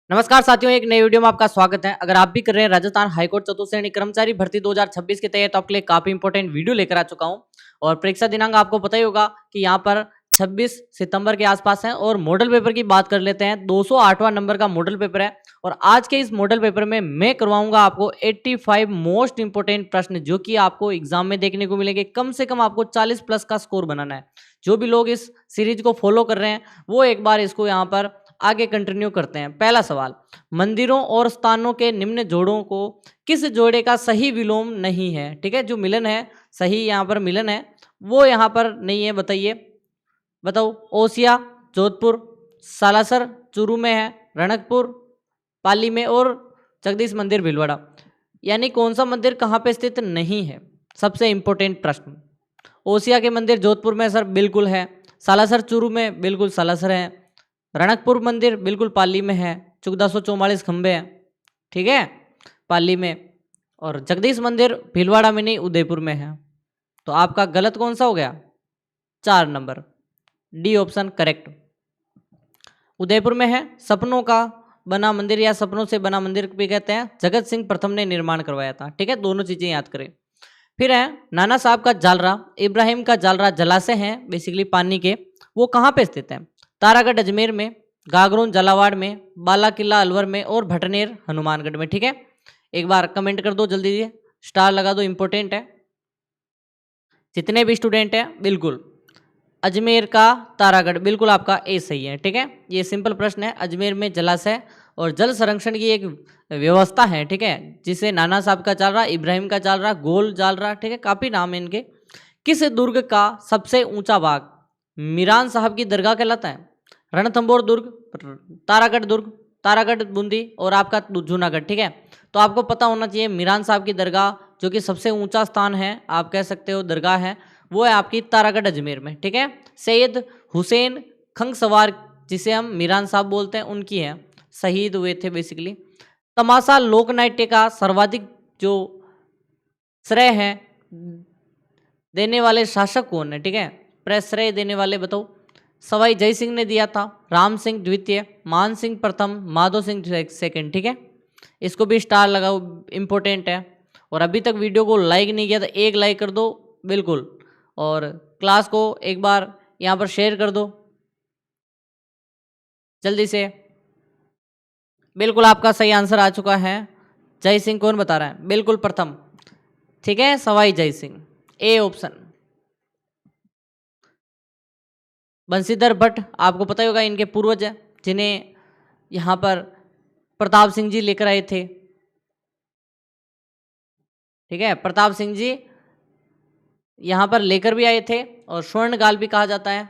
नमस्कार साथियों, एक नई वीडियो में आपका स्वागत है। अगर आप भी कर रहे हैं राजस्थान हाईकोर्ट चतुर्थ श्रेणी कर्मचारी भर्ती 2026 की तैयारी, तो आपके लिए काफी इंपॉर्टेंट वीडियो लेकर आ चुका हूं। और परीक्षा दिनांक आपको पता ही होगा कि यहाँ पर 26 सितंबर के आसपास है। और मॉडल पेपर की बात कर लेते हैं। 208वां नंबर का मॉडल पेपर है। और आज के इस मॉडल पेपर में मैं करवाऊंगा आपको 85 मोस्ट इंपोर्टेंट प्रश्न, जो कि आपको एग्जाम में देखने को मिलेंगे। कम से कम आपको 40 प्लस का स्कोर बनाना है। जो भी लोग इस सीरीज को फॉलो कर रहे हैं वो एक बार इसको यहाँ पर आगे कंटिन्यू करते हैं। पहला सवाल, मंदिरों और स्थानों के निम्न जोड़ों को किस जोड़े का सही विलोम नहीं है? ठीक है, जो मिलन है, सही यहाँ पर मिलन है, वो यहाँ पर नहीं है। बताइए, बताओ। ओसिया जोधपुर, सालासर चूरू में है, रणकपुर पाली में, और जगदीश मंदिर भीलवाड़ा। यानी कौन सा मंदिर कहाँ पे स्थित नहीं है? सबसे इंपॉर्टेंट प्रश्न। ओसिया के मंदिर जोधपुर में सर बिल्कुल है। सालासर चूरू में बिल्कुल सालासर है। रणकपुर मंदिर बिल्कुल पाली में है, 1444 खंबे हैं, ठीक है, पाली में। और जगदीश मंदिर भीलवाड़ा में नहीं, उदयपुर में है। तो आपका गलत कौन सा हो गया? 4 number, D option correct. Udaipur में है। सपनों का बना मंदिर या सपनों से बना मंदिर भी कहते हैं, जगत सिंह प्रथम ने निर्माण करवाया था। ठीक है, दोनों चीजें याद करें। फिर है नाना साहब का जालरा, इब्राहिम का जालरा जलाशय हैं बेसिकली पानी के, वो कहाँ पे स्थित है? तारागढ़ अजमेर में, गागरोन झालावाड़ में, बाला किला अलवर में, और भटनेर हनुमानगढ़ में। ठीक है, एक बार कमेंट कर दो जल्दी से, स्टार लगा दो, इंपॉर्टेंट है। जितने भी स्टूडेंट हैं बिल्कुल अजमेर का तारागढ़, बिल्कुल आपका ए सही है। ठीक है, ये सिंपल प्रश्न है। अजमेर में जलाशय और जल संरक्षण की एक व्यवस्था है, ठीक है, जिसे नाना साहब का चल रहा, इब्राहिम का चल रहा, गोल चल रहा, ठीक है, काफी नाम है इनके। किस दुर्ग का सबसे ऊंचा भाग मीरान साहब की दरगाह कहलाता है? रणथंभौर दुर्ग, तारागढ़ दुर्ग, तारागढ़ बूंदी, और आपका जूनागढ़। ठीक है, तो आपको पता होना चाहिए मीरान साहब की दरगाह, जो कि सबसे ऊंचा स्थान है, आप कह सकते हो दरगाह है, वो है आपकी तारागढ़ अजमेर में। ठीक है, सैयद हुसैन खंगसवार, जिसे हम मीरान साहब बोलते हैं, उनकी है, शहीद हुए थे बेसिकली। तमाशा लोक नाट्य का सर्वाधिक जो श्रेय है देने वाले शासक कौन है? ठीक है, प्रश्रय देने वाले बताओ। सवाई जय सिंह ने दिया था, राम सिंह द्वितीय, मान सिंह प्रथम, माधो सिंह सेकंड। ठीक है, इसको भी स्टार लगाओ, इंपॉर्टेंट है। और अभी तक वीडियो को लाइक नहीं किया तो एक लाइक कर दो बिल्कुल, और क्लास को एक बार यहाँ पर शेयर कर दो जल्दी से। बिल्कुल आपका सही आंसर आ चुका है। जय सिंह कौन बता रहा है? बिल्कुल प्रथम, ठीक है, सवाई जय सिंह, ए ऑप्शन। बंशीधर भट्ट आपको पता ही होगा, इनके पूर्वज हैं, जिन्हें यहाँ पर प्रताप सिंह जी लेकर आए थे। ठीक है, प्रताप सिंह जी यहाँ पर लेकर भी आए थे, और स्वर्णकाल भी कहा जाता है।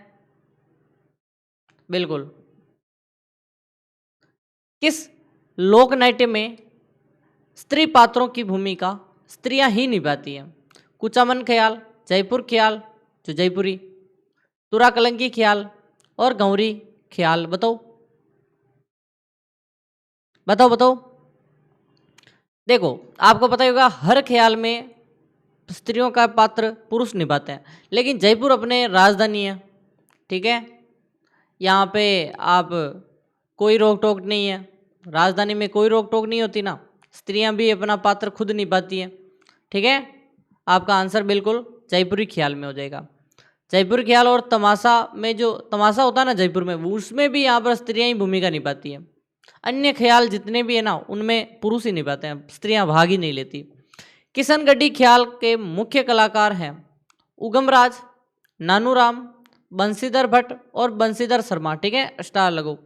बिल्कुल। किस लोक नाट्य में स्त्री पात्रों की भूमिका स्त्रियां ही निभाती हैं? कुचामन ख्याल, जयपुर ख्याल जो जयपुरी, तुरा कलंकी ख्याल, और गौरी ख्याल। बताओ बताओ बताओ। देखो, आपको पता ही होगा हर ख्याल में स्त्रियों का पात्र पुरुष निभाते हैं, लेकिन जयपुर अपने राजधानी है। ठीक है, यहाँ पे आप कोई रोक टोक नहीं है, राजधानी में कोई रोक टोक नहीं होती ना, स्त्रियां भी अपना पात्र खुद निभाती हैं। ठीक है, आपका आंसर बिल्कुल जयपुरी ख्याल में हो जाएगा। जयपुर ख्याल और तमाशा में, जो तमाशा होता है ना जयपुर में, उसमें भी यहाँ पर स्त्रियां ही भूमिका निभाती हैं। अन्य ख्याल जितने भी है ना, उनमें पुरुष ही निभाते हैं, स्त्रियां भाग ही नहीं लेती। किशनगढ़ी ख्याल के मुख्य कलाकार हैं उगमराज, नानूराम, बंशीधर भट्ट, और बंशीधर शर्मा। ठीक है, स्टार लगो।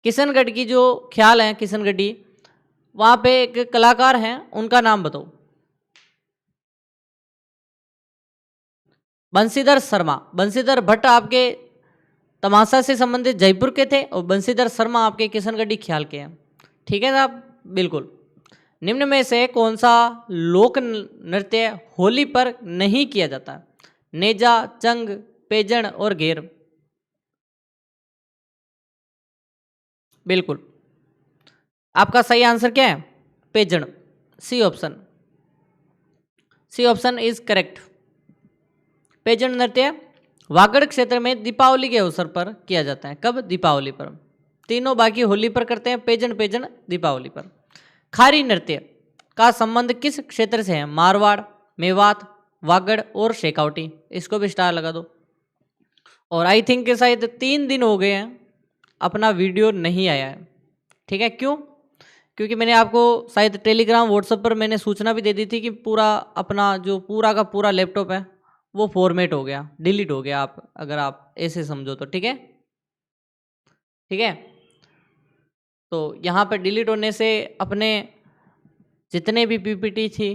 किशनगढ़ की जो ख्याल है, किशनगढ़ी, वहाँ पे एक कलाकार हैं, उनका नाम बताओ। बंशीधर शर्मा। बंशीधर भट्ट आपके तमाशा से संबंधित जयपुर के थे, और बंशीधर शर्मा आपके किशनगढ़ी ख्याल के हैं। ठीक है साहब, बिल्कुल। निम्न में से कौन सा लोक नृत्य होली पर नहीं किया जाता? नेजा, चंग, पेजन, और घेर। बिल्कुल आपका सही आंसर क्या है? Pejan, C option, C option is correct. Pejan नृत्य वागड़ क्षेत्र में दीपावली के अवसर पर किया जाता है। कब? दीपावली पर। तीनों बाकी होली पर करते हैं, पेजन पेजन दीपावली पर। खारी नृत्य का संबंध किस क्षेत्र से है? मारवाड़, मेवात, वागड़ और शेखावटी। इसको भी स्टार लगा दो। और आई थिंक कि शायद 3 दिन हो गए हैं अपना वीडियो नहीं आया है। ठीक है, क्यों? क्योंकि मैंने आपको शायद टेलीग्राम व्हाट्सएप पर मैंने सूचना भी दे दी थी कि पूरा अपना जो पूरा का पूरा लैपटॉप है वो फॉर्मेट हो गया, डिलीट हो गया, आप अगर आप ऐसे समझो तो। ठीक है, ठीक है। तो यहाँ पर डिलीट होने से अपने जितने भी पीपीटी थी,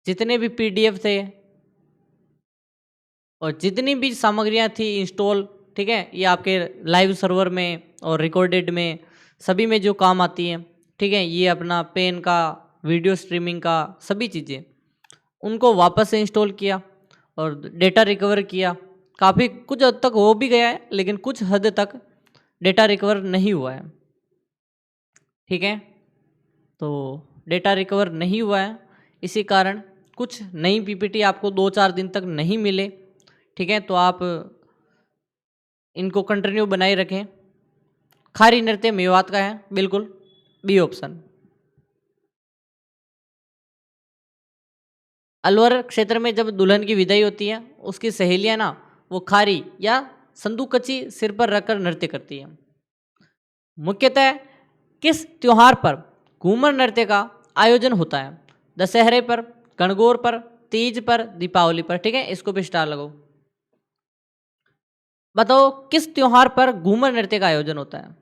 जितने भी पीडीएफ थे और जितनी भी सामग्रियाँ थी इंस्टॉल, ठीक है, ये आपके लाइव सर्वर में और रिकॉर्डेड में सभी में जो काम आती हैं, ठीक है, ये अपना पेन का, वीडियो स्ट्रीमिंग का, सभी चीज़ें उनको वापस से इंस्टॉल किया और डेटा रिकवर किया। काफ़ी कुछ हद तक हो भी गया है, लेकिन कुछ हद तक डेटा रिकवर नहीं हुआ है। ठीक है, तो डेटा रिकवर नहीं हुआ है, इसी कारण कुछ नई पीपीटी आपको 2-4 दिन तक नहीं मिले। ठीक है, तो आप इनको कंटिन्यू बनाए रखें। खारी नृत्य मेवात का है, बिल्कुल बी ऑप्शन। अलवर क्षेत्र में जब दुल्हन की विदाई होती है, उसकी सहेलियां ना वो खारी या संदूकची सिर पर रखकर नृत्य करती है। मुख्यतः किस त्योहार पर घूमर नृत्य का आयोजन होता है? दशहरे पर, गणगौर पर, तीज पर, दीपावली पर। ठीक है, इसको भी स्टार लगाओ। बताओ किस त्योहार पर घूमर नृत्य का आयोजन होता है?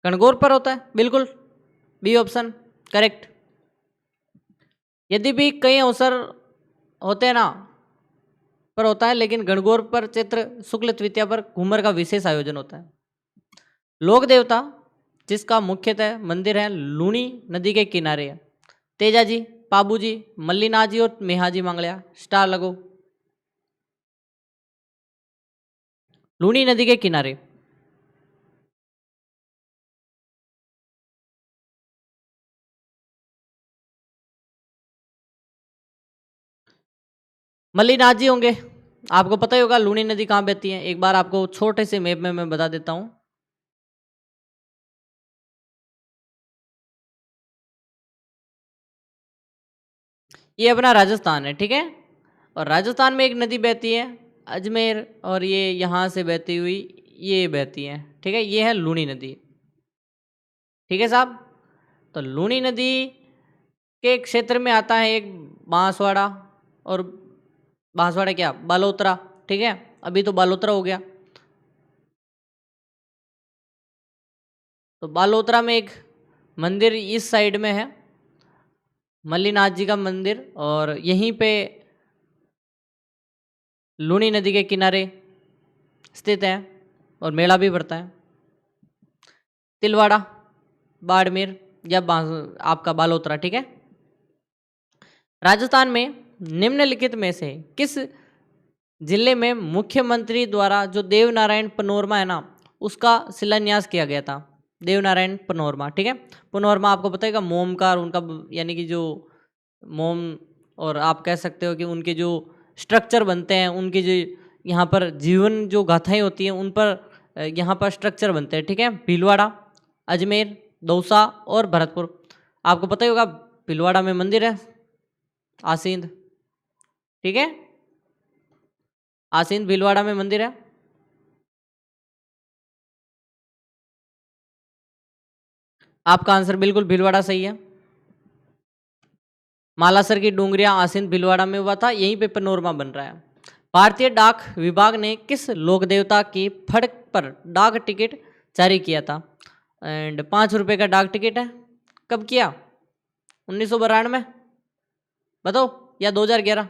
गणगौर पर होता है, बिल्कुल बी ऑप्शन करेक्ट। यदि भी कई अवसर होते हैं ना पर होता है, लेकिन गणगौर पर चैत्र शुक्ल तृतीया पर घूमर का विशेष आयोजन होता है। लोक देवता जिसका मुख्यतः मंदिर है लूणी नदी के किनारे है? तेजाजी, पाबूजी, मल्लीनाथ जी और मेहाजी मांगलिया। स्टार लगो। लूणी नदी के किनारे। मल्लीनाथ जी होंगे। आपको पता ही होगा लूणी नदी कहाँ बहती है, एक बार आपको छोटे से मैप में मैं बता देता हूँ। ये अपना राजस्थान है, ठीक है, और राजस्थान में एक नदी बहती है अजमेर, और ये यहाँ से बहती हुई ये बहती है। ठीक है, ये है लूणी नदी। ठीक है साहब, तो लूणी नदी के क्षेत्र में आता है एक बांसवाड़ा, और बांसवाड़ा क्या बालोतरा। ठीक है, अभी तो बालोतरा हो गया। तो बालोतरा में एक मंदिर इस साइड में है, मल्लीनाथ जी का मंदिर, और यहीं पे लूणी नदी के किनारे स्थित है और मेला भी भरता है। तिलवाड़ा, बाड़मेर या आपका बालोतरा। ठीक है, राजस्थान में निम्नलिखित में से किस जिले में मुख्यमंत्री द्वारा जो देवनारायण पनोरमा है ना उसका शिलान्यास किया गया था? देवनारायण पनोरमा। ठीक है, पनोरमा आपको बताएगा मोम का, और उनका यानी कि जो मोम, और आप कह सकते हो कि उनके जो स्ट्रक्चर बनते हैं, उनके जो यहाँ पर जीवन जो गाथाएं होती हैं उन पर यहाँ पर स्ट्रक्चर बनते हैं। ठीक है, भीलवाड़ा, अजमेर, दौसा और भरतपुर। आपको पता ही होगा भीलवाड़ा में मंदिर है आसींद। ठीक है, आसींद भीलवाड़ा में मंदिर है। आपका आंसर बिल्कुल भीलवाड़ा सही है। मालासर की डूंगरिया आसीन भीलवाड़ा में हुआ था, यहीं पे पनोरमा बन रहा है। भारतीय डाक विभाग ने किस लोक देवता की फड़क पर डाक टिकट जारी किया था? एंड 5 रुपये का डाक टिकट है। कब किया? 1992 बताओ, या 2011?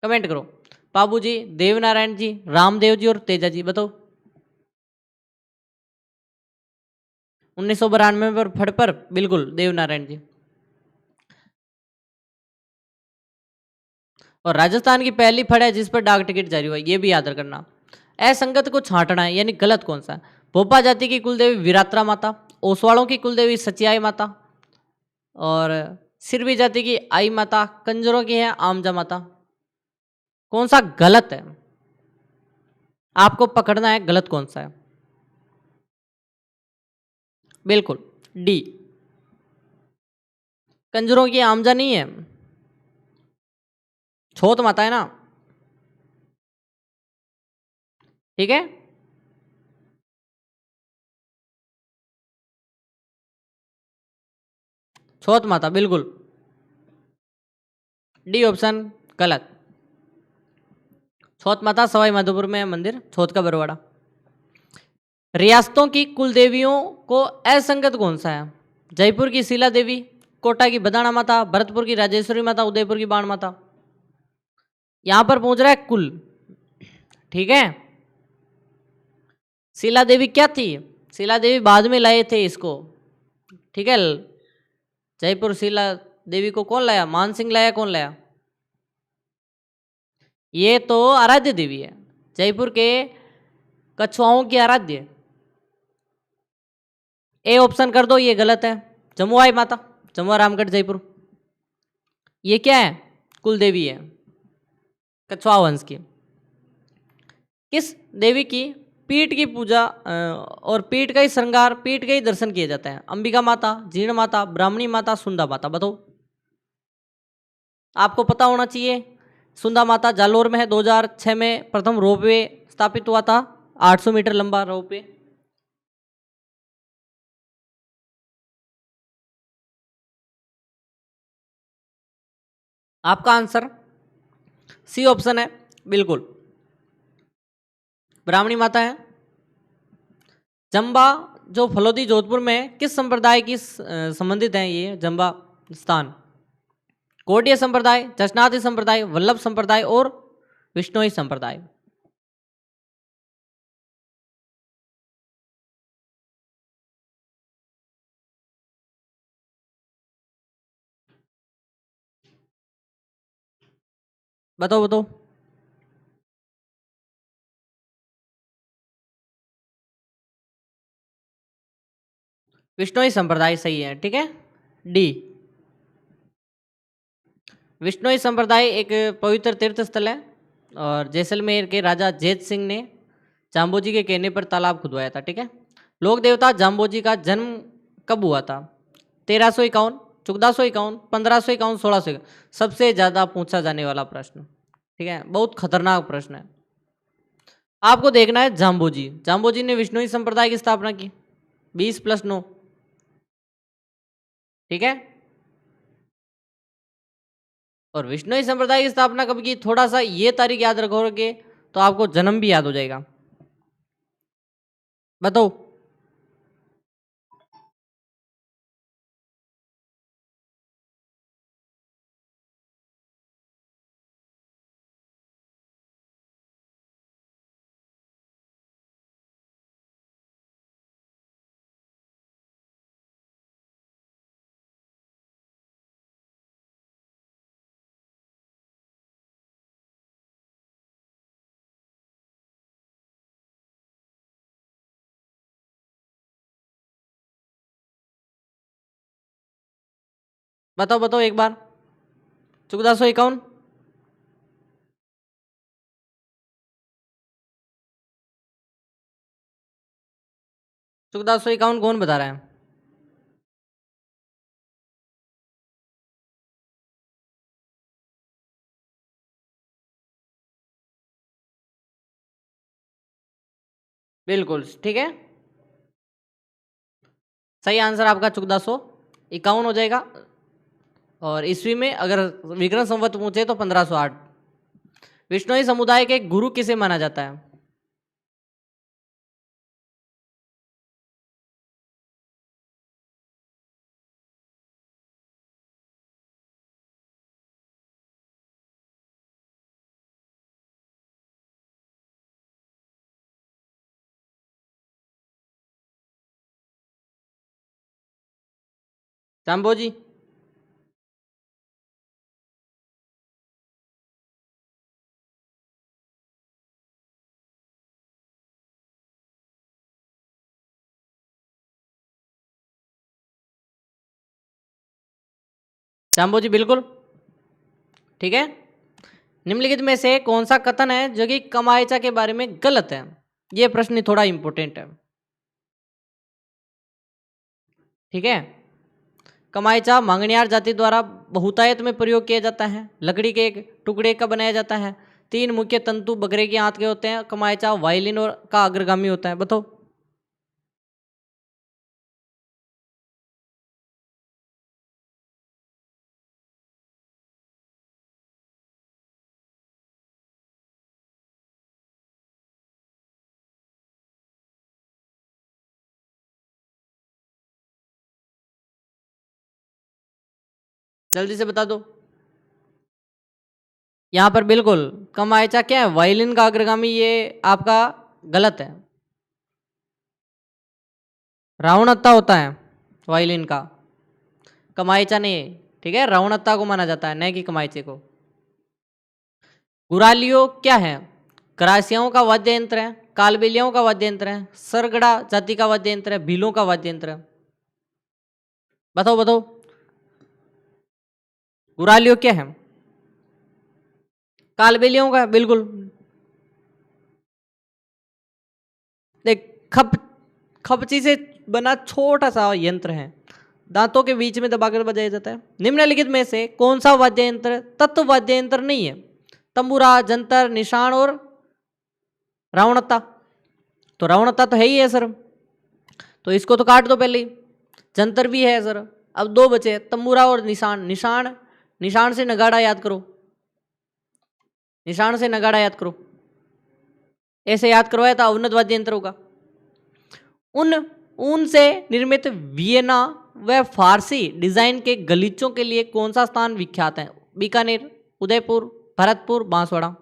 कमेंट करो। बाबू जी, देवनारायण जी, रामदेव जी और तेजा जी, बताओ। 1992 पर फड़ पर बिल्कुल देवनारायण जी। और राजस्थान की पहली फड़ है जिस पर डाक टिकट जारी हुआ, ये भी याद रखना। असंगत को छांटना है, यानी गलत कौन सा है? भोपा जाति की कुलदेवी विरात्रा माता, ओसवाड़ों की कुलदेवी सचियाई माता, और सिरवी जाति की आई माता, कंजरों की है आमजा माता। कौन सा गलत है, आपको पकड़ना है गलत कौन सा है। बिल्कुल डी, कंजरों की आमजा नहीं है, छोत माता है ना, ठीक है। छोत माता बिल्कुल, डी ऑप्शन गलत। छोत माता सवाई माधोपुर में है मंदिर, छोत का बरवाड़ा। रियासतों की कुल देवियों को असंगत कौन सा है, जयपुर की शीला देवी, कोटा की बदाना माता, भरतपुर की राजेश्वरी माता, उदयपुर की बाण माता। यहां पर पहुंच रहा है कुल, ठीक है। शीला देवी क्या थी, शीला देवी बाद में लाए थे इसको, ठीक है। जयपुर शीला देवी को कौन लाया, मान सिंह लाया, कौन लाया, ये तो आराध्य देवी है, जयपुर के कछुआओं की आराध्य। ए ऑप्शन कर दो, ये गलत है, जमुआई माता, जमुआ रामगढ़ जयपुर, ये क्या है, कुल देवी है कछुआ वंश की। किस देवी की पीठ की पूजा और पीठ का ही श्रृंगार, पीठ का ही दर्शन किए जाते हैं, अंबिका माता, जीर्ण माता, ब्राह्मणी माता, सुंदा माता, बताओ। आपको पता होना चाहिए। सुंदा माता जालोर में है, 2006 में प्रथम रोपवे स्थापित हुआ था, 800 मीटर लंबा रोपवे। आपका आंसर सी ऑप्शन है, बिल्कुल ब्राह्मणी माता है। जंबा जो फलोदी जोधपुर में है, किस संप्रदाय की संबंधित है ये जंबा स्थान, कोटिया संप्रदाय, जशनाथी संप्रदाय, वल्लभ संप्रदाय और विष्णोई संप्रदाय। बताओ बताओ। विष्णोई संप्रदाय सही है, ठीक है, डी। विष्णोई संप्रदाय एक पवित्र तीर्थ स्थल है और जैसलमेर के राजा जैत सिंह ने जाम्बोजी के कहने पर तालाब खुदवाया था, ठीक है। लोक देवता जाम्बोजी का जन्म कब हुआ था, 1351, 1451, 1551, 1651। सबसे ज्यादा पूछा जाने वाला प्रश्न, ठीक है, बहुत खतरनाक प्रश्न है। आपको देखना है जाम्बोजी, जाम्बोजी ने विष्णोई संप्रदाय की स्थापना की, 20+9, ठीक है। और विष्णोई संप्रदाय की स्थापना कब की, थोड़ा सा ये तारीख याद रखोगे तो आपको जन्म भी याद हो जाएगा, बताओ। बताओ बताओ एक बार, 1451, 1451 कौन बता रहा है, बिल्कुल ठीक है, सही आंसर आपका 1451 हो जाएगा। और ईस्वी में अगर विक्रम संवत पूछे तो 1508। विष्णोई समुदाय के गुरु किसे माना जाता है, जाम्बोजी। जाम्बोजी बिल्कुल ठीक है, निम्नलिखित में से कौन सा कथन है जो कि कमायचा के बारे में गलत है? ये प्रश्न थोड़ा इंपॉर्टेंट है। ठीक है, कमायचा मांगनियार जाति द्वारा बहुतायत में प्रयोग किया जाता है। लकड़ी के एक टुकड़े का बनाया जाता है। 3 मुख्य तंतु बकरे के आंत के होते हैं। कमायचा वायलिन और का अग्रगामी होता है। बताओ। जल्दी से बता दो। यहाँ पर बिल्कुल कमायचा क्या है? वायलिन का अग्रगामी। ये आपका गलत है। रावणत्ता होता है वायलिन का, कमायचा नहीं है। ठीक है, रावणत्ता को माना जाता है, न कि कमायचे को। गुरालियो क्या है? करासियाओं का वाद्य यंत्र है, कालबेलियाओं का वाद्य यंत्र है, सरगड़ा जाति का वाद्य यंत्र है, भीलों का वाद्य यंत्र है। बताओ बताओ। गुरालियो क्या है? कालबेलियों का, बिल्कुल। देख, खपची से बना छोटा सा यंत्र है, दांतों के बीच में दबाकर बजाया जाता है। निम्नलिखित में से कौन सा वाद्य यंत्र तत्व वाद्य यंत्र नहीं है? तंबूरा, जंतर, निशान और रावणत्ता। तो रावणत्ता तो है ही है सर, तो इसको तो काट दो पहले ही। जंतर भी है सर। अब 2 बचे, तंबूरा और निशान। निशान, निशान से नगाड़ा याद करो। निशान से नगाड़ा याद करो। ऐसे याद करवाया था, उन्नत वाद्य यंत्र होगा। उन ऊन से निर्मित वियना व फारसी डिजाइन के गलीचों के लिए कौन सा स्थान विख्यात है? बीकानेर, उदयपुर, भरतपुर, बांसवाड़ा।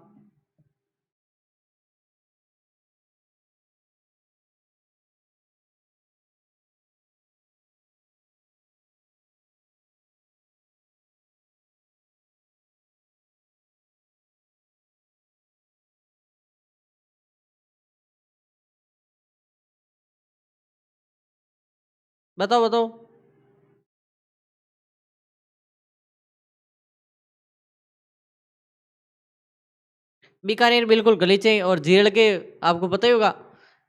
बताओ बताओ। बीकानेर बिल्कुल गलीचे और जेल के, आपको पता ही होगा,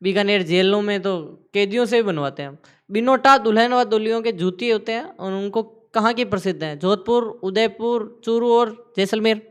बीकानेर जेलों में तो कैदियों से भी बनवाते हैं। बिनोटा दुल्हन व दुल्हियों के जूती होते हैं और उनको कहाँ की प्रसिद्ध है? जोधपुर, उदयपुर, चूरू और जैसलमेर।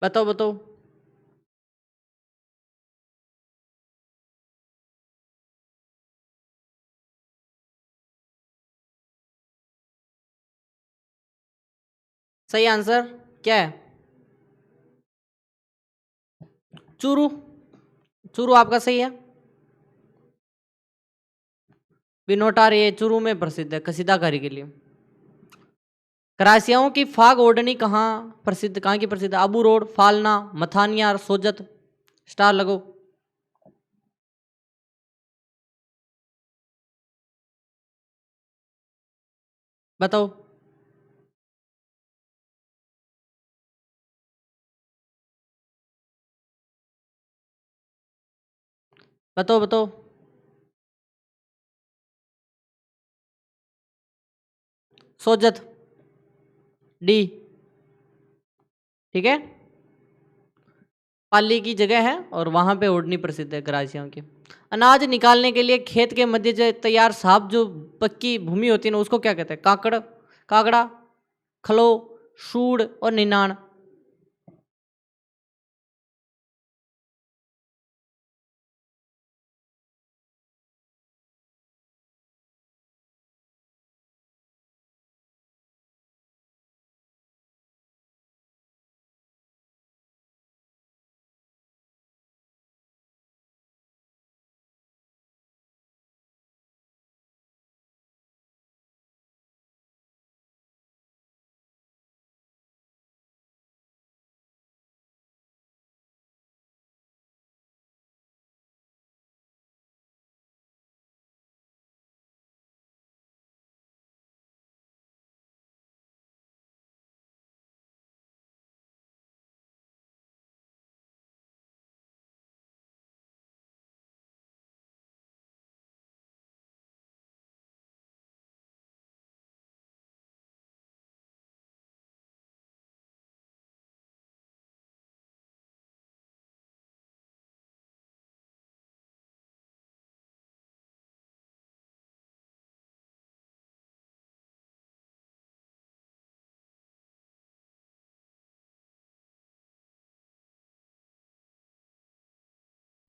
बताओ बताओ। सही आंसर क्या है? चूरू। चूरू आपका सही है। बिनोटार ये चूरू में प्रसिद्ध है कसीदाकारी के लिए। करासियाओं की फाग ओढ़नी कहाँ प्रसिद्ध, कहाँ की प्रसिद्ध है? आबू रोड, फालना, मथानिया, सोजत। स्टार लगो। बताओ बताओ बताओ। सोजत, डी। ठीक है, पाली की जगह है और वहां पे ओढ़नी प्रसिद्ध है करासियों की। अनाज निकालने के लिए खेत के मध्य जो तैयार साफ जो पक्की भूमि होती है ना, उसको क्या कहते हैं? काकड़, कागड़ा, खलो, सूड़ और निनाण।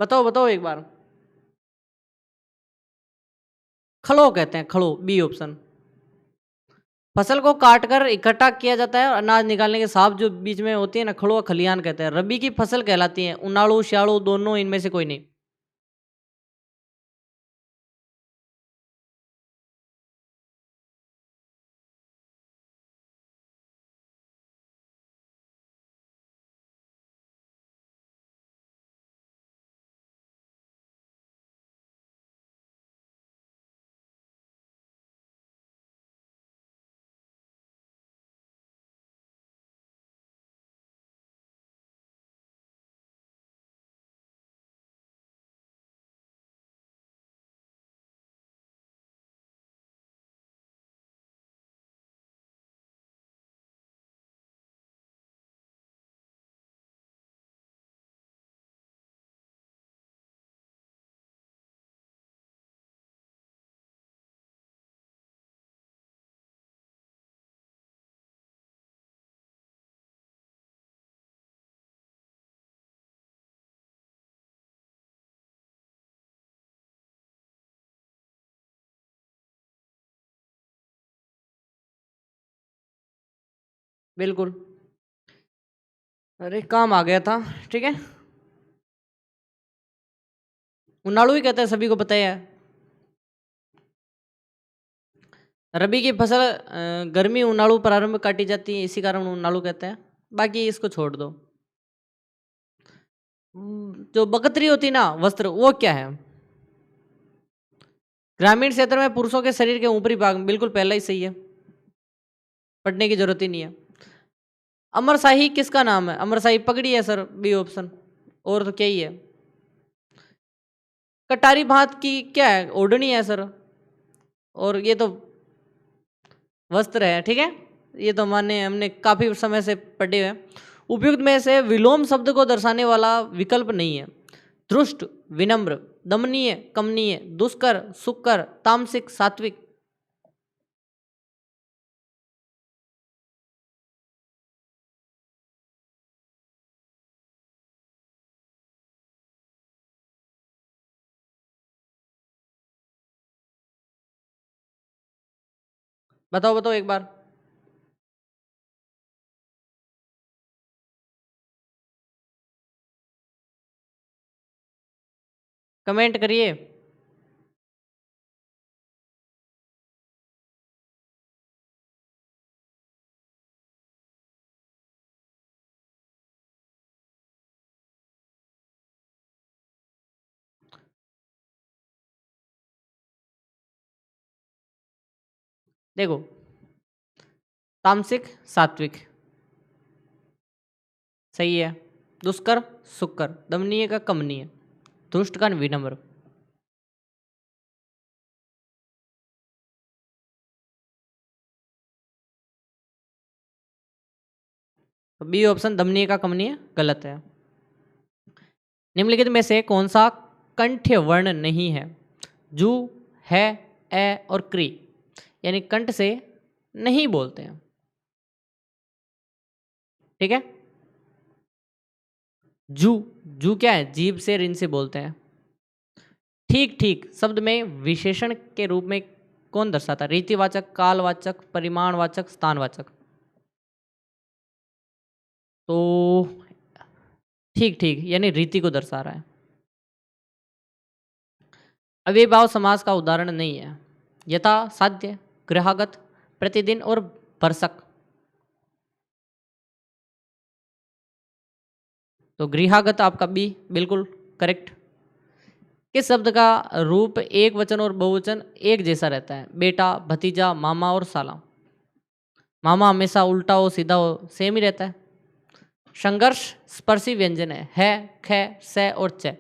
बताओ बताओ एक बार। खड़ो कहते हैं, खड़ो, बी ऑप्शन। फसल को काटकर इकट्ठा किया जाता है और अनाज निकालने के साफ जो बीच में होती है ना, खड़ो खलियान कहते हैं। रबी की फसल कहलाती है। उनाड़ू श्याड़ू दोनों, इनमें से कोई नहीं। बिल्कुल। अरे काम आ गया था। ठीक है, उनाड़ू ही कहते हैं, सभी को पता ही है। रबी की फसल गर्मी उनाड़ू प्रारंभ में काटी जाती है, इसी कारण उनाड़ू कहते हैं। बाकी इसको छोड़ दो। जो बकतरी होती ना वस्त्र, वो क्या है? ग्रामीण क्षेत्र में पुरुषों के शरीर के ऊपरी भाग में। बिल्कुल, पहला ही सही है, पढ़ने की जरूरत ही नहीं है। अमरशाही किसका नाम है? अमरशाही पगड़ी है सर, बी ऑप्शन। और तो क्या ही है? कटारी भात की क्या है? ओढ़नी है सर। और ये तो वस्त्र है। ठीक है, ये तो माने हमने काफी समय से पढ़े हुए हैं। उपयुक्त में से विलोम शब्द को दर्शाने वाला विकल्प नहीं है। धृष्ट, विनम्र, दमनीय, कमनीय, दुष्कर, सुकर, तामसिक, सात्विक। बताओ बताओ एक बार। कमेंट करिए। देखो, तामसिक, सात्विक सही है। दुष्कर, सुकर, दमनीय का कमनीय, दुष्ट का विनम्र। तो बी ऑप्शन दमनीय का कमनीय गलत है। निम्नलिखित में से कौन सा कंठ्य वर्ण नहीं है? जू, है, ए और क्री, यानी कंठ से नहीं बोलते हैं। ठीक है, जू, जू क्या है? जीभ से, रिन से बोलते हैं। ठीक ठीक शब्द में विशेषण के रूप में कौन दर्शाता है? रीतिवाचक, कालवाचक, परिमाणवाचक, स्थानवाचक। तो ठीक ठीक, यानी रीति को दर्शा रहा है। अव्ययीभाव समास का उदाहरण नहीं है। यथा, साध्य, ग्रहागत, प्रतिदिन और वर्षक। तो गृहागत आपका बी बिल्कुल करेक्ट। किस शब्द का रूप एक वचन और बहुवचन एक जैसा रहता है? बेटा, भतीजा, मामा और साला। मामा हमेशा उल्टा हो सीधा हो सेम ही रहता है। संघर्ष स्पर्शी व्यंजन है, ख, से और च,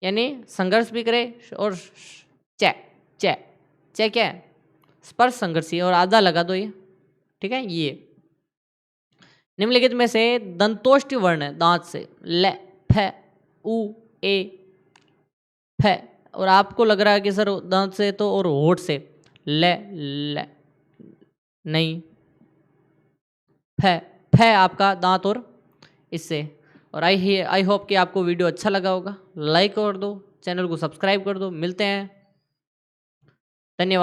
यानी संघर्ष भी करे। और च, च, च क्या है? स्पर्श संघर्षी, और आधा लगा दो ये। ठीक है, ये निम्नलिखित में से दंतोष्टि वर्ण है दांत से। ल, फ, उ, ए, फ। और आपको लग रहा है कि सर दांत से तो और होठ से। ल नहीं, फ, फ आपका दांत और इससे। और आई होप कि आपको वीडियो अच्छा लगा होगा। लाइक कर दो, चैनल को सब्सक्राइब कर दो। मिलते हैं, धन्यवाद।